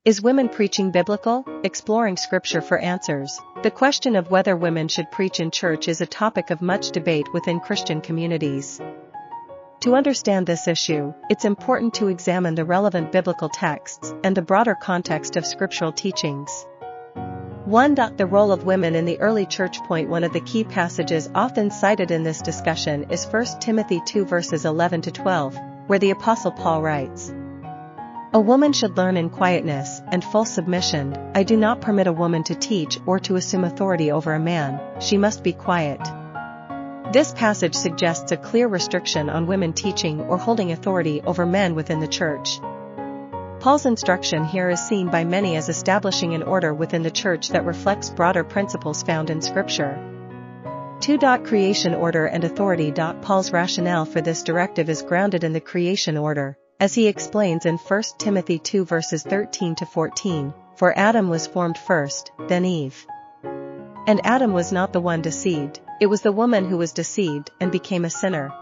Is women preaching biblical? Exploring scripture for answers. The question of whether women should preach in church is a topic of much debate within Christian communities. To understand this issue, it's important to examine the relevant biblical texts and the broader context of scriptural teachings. 1. The role of women in the early church. One of the key passages often cited in this discussion is 1 Timothy 2 verses 11 to 12, where the Apostle Paul writes, "A woman should learn in quietness and full submission. I do not permit a woman to teach or to assume authority over a man, she must be quiet." This passage suggests a clear restriction on women teaching or holding authority over men within the church. Paul's instruction here is seen by many as establishing an order within the church that reflects broader principles found in Scripture. 2. Creation order and authority. Paul's rationale for this directive is grounded in the creation order, as he explains in 1 Timothy 2 verses 13 to 14, "For Adam was formed first, then Eve. And Adam was not the one deceived, it was the woman who was deceived and became a sinner."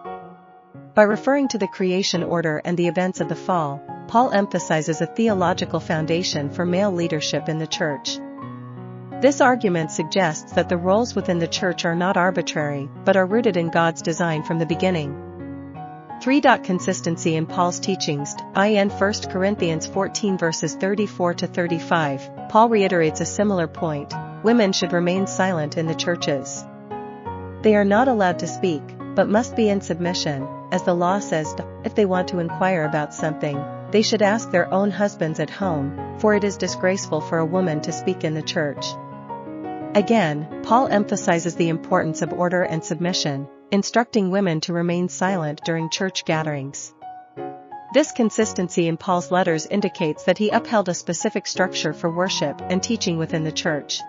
By referring to the creation order and the events of the fall, Paul emphasizes a theological foundation for male leadership in the church. This argument suggests that the roles within the church are not arbitrary, but are rooted in God's design from the beginning. 3. Consistency in Paul's teachings. In 1 Corinthians 14 verses 34 to 35, Paul reiterates a similar point: women should remain silent in the churches. They are not allowed to speak, but must be in submission, as the law says. If they want to inquire about something, they should ask their own husbands at home, for it is disgraceful for a woman to speak in the church. Again, Paul emphasizes the importance of order and submission, instructing women to remain silent during church gatherings. This consistency in Paul's letters indicates that he upheld a specific structure for worship and teaching within the church.